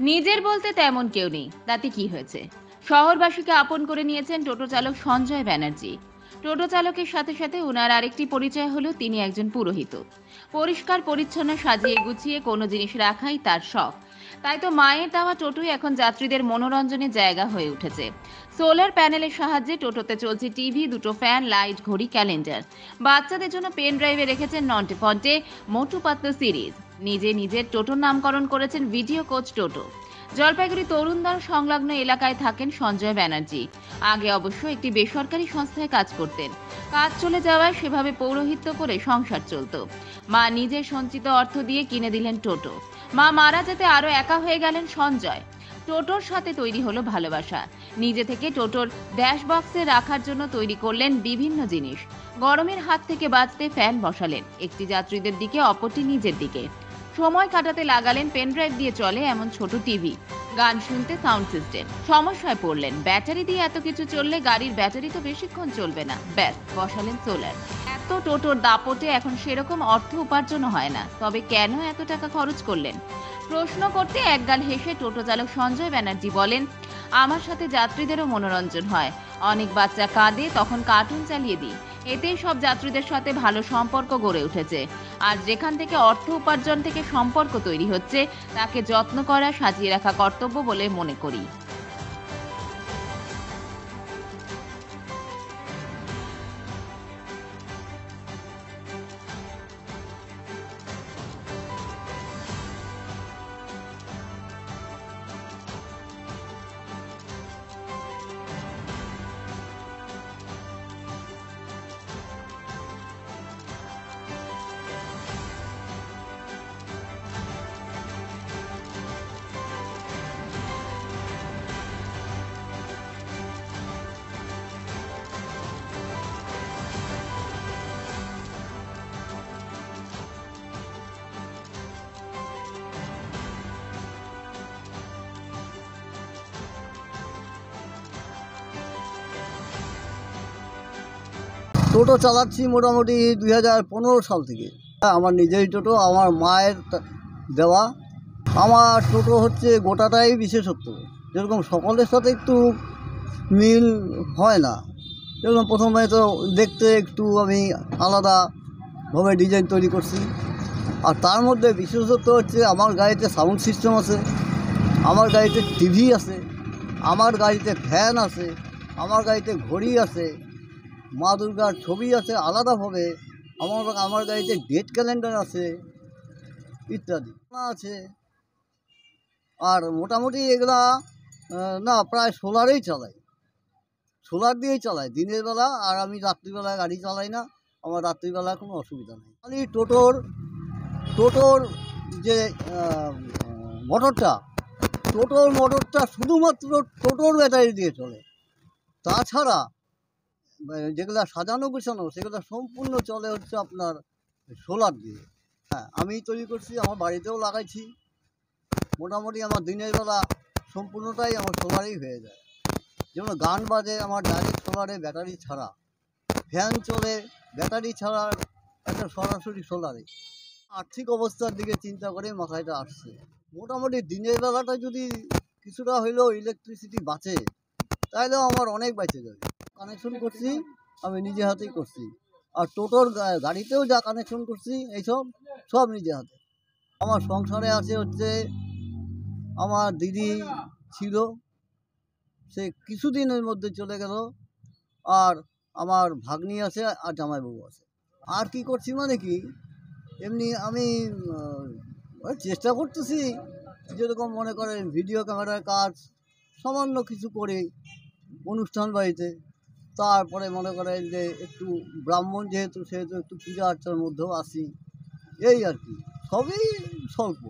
নিজের বলতে তেমন কেউ নেই, তাতে কি হয়েছে? শহরবাসীকে আপন করে নিয়েছেন টোটো চালক সঞ্জয় ব্যানার্জি। টোটো চালকের সাথে সাথে উনার আরেকটি পরিচয় হলো তিনি একজন পুরোহিত। পরিষ্কার পরিচ্ছন্ন সাজিয়ে গুছিয়ে কোনো জিনিস রাখাই তার শখ। তাই তো মায়ের দেওয়া টোটোই এখন যাত্রীদের মনোরঞ্জনের জায়গা হয়ে উঠেছে। সোলার প্যানেলের সাহায্যে টোটোতে চলছে টিভি, দুটো ফ্যান, লাইট, ঘড়ি, ক্যালেন্ডার। বাচ্চাদের জন্য পেন ড্রাইভে রেখেছেন নন্টে ফন্টে মোটু পাতলু সিরিজ। নিজের টোটোর নামকরণ করেছেন ভিডিও কোচ টোটো। জলপাইগুড়ি তরুণদল সংলগ্ন এলাকায় থাকেন সঞ্জয় ব্যানার্জি। আগে অবশ্য একটি বেসরকারি সংস্থায় কাজ করতেন। কাজ চলে যাওয়ায় সেভাবে পৌরোহিত্য করে সংসার চলত। মা নিজের সঞ্চিত অর্থ দিয়ে কিনে দিলেন টোটো। মা মারা যেতে আরো একা হয়ে গেলেন সঞ্জয়। টোটোর সাথে তৈরি হলো ভালোবাসা। নিজে থেকে টোটোর ড্যাশ বক্সে রাখার জন্য তৈরি করলেন বিভিন্ন জিনিস। গরমের হাত থেকে বাঁচতে ফ্যান বসালেন, একটি যাত্রীদের দিকে অপরটি নিজের দিকে। সময় কাটাতে লাগালেন পেনড্রাইভ দিয়ে চলে এমন ছোট টিভি, গান শুনতে সাউন্ড সিস্টেম। সমস্যায় পড়লেন, ব্যাটারি দিয়ে এত কিছু চললে গাড়ির ব্যাটারি তো বেশিক্ষণ চলবে না, ব্যাস বসালেন সোলার। এত টোটোর দাপটে এখন সেরকম অর্থ উপার্জন হয় না, তবে কেন এত টাকা খরচ করলেন? প্রশ্ন করতে একগাল হেসে টোটো চালক সঞ্জয় ব্যানার্জি বলেন, আমার সাথে যাত্রীদেরও মনোরঞ্জন হয়। অনেক বাচ্চা কাঁদে, তখন কার্টুন চালিয়ে দিই। এতেই সব যাত্রীদের সাথে ভালো সম্পর্ক গড়ে উঠেছে। আর যেখান থেকে অর্থ উপার্জন থেকে সম্পর্ক তৈরি হচ্ছে, তাকে যত্ন করা, সাজিয়ে রাখা কর্তব্য বলে মনে করি। টোটো চালাচ্ছি মোটামুটি 2015 সাল থেকে। আমার নিজেরই টোটো, আমার মায়ের দেওয়া। আমার টোটো হচ্ছে গোটাটাই বিশেষত্ব। যেরকম সকলের সাথে একটু মিল হয় না, যেরকম প্রথমে তো দেখতে একটু আমি আলাদাভাবে ডিজাইন তৈরি করছি। আর তার মধ্যে বিশেষত্ব হচ্ছে আমার গাড়িতে সাউন্ড সিস্টেম আছে, আমার গাড়িতে টিভি আছে, আমার গাড়িতে ফ্যান আছে, আমার গাড়িতে ঘড়ি আছে, মা দুর্গার ছবি আছে আলাদাভাবে, আমার গাড়িতে ডেট ক্যালেন্ডার আছে ইত্যাদি আছে। আর মোটামুটি এগুলা না প্রায় সোলারেই চালাই, সোলার দিয়েই চালাই দিনের বেলা। আর আমি রাত্রিবেলায় গাড়ি চালাই না, আমার রাত্রিবেলায় কোনো অসুবিধা নেই। খালি টোটোর যে মোটরটা, মোটরটা শুধুমাত্র টোটোর ব্যাটারি দিয়ে চলে। তাছাড়া যেগুলো সাজানো গুছানো সেগুলো সম্পূর্ণ চলে হচ্ছে আপনার সোলার দিয়ে। হ্যাঁ, আমি তৈরি করছি, আমার বাড়িতেও লাগাইছি। মোটামুটি আমার দিনের বেলা সম্পূর্ণটাই আমার সোলারেই হয়ে যায়। যেমন গান বাজে আমার ডাইরেক্ট সোলারে, ব্যাটারি ছাড়া। ফ্যান চলে ব্যাটারি ছাড়া, একটা সরাসরি সোলারে। আর্থিক অবস্থার দিকে চিন্তা করে মাথায়টা আসছে। মোটামুটি দিনের বেলাটা যদি কিছুটা হইলেও ইলেকট্রিসিটি বাঁচে, তাহলেও আমার অনেক বেঁচে যাবে। কানেকশন করছি আমি নিজে হাতেই করছি। আর টোটোর গাড়িতেও যা কানেকশন করছি এইসব সব নিজে হাতে। আমার সংসারে আছে হচ্ছে আমার দিদি ছিল, সে কিছুদিনের মধ্যে চলে গেল। আর আমার ভাগ্নি আছে আর জামাইবাবু আছে। আর কি করছি মানে কি, এমনি আমি চেষ্টা করতেছি, যেরকম মনে করেন ভিডিও ক্যামেরার কাজ সামান্য কিছু করে অনুষ্ঠান বাড়িতে। তারপরে মনে করেন যে একটু ব্রাহ্মণ সেহেতু একটু পূজা আর্চার মধ্যেও আসি, এই আর কি, সবই স্বল্প।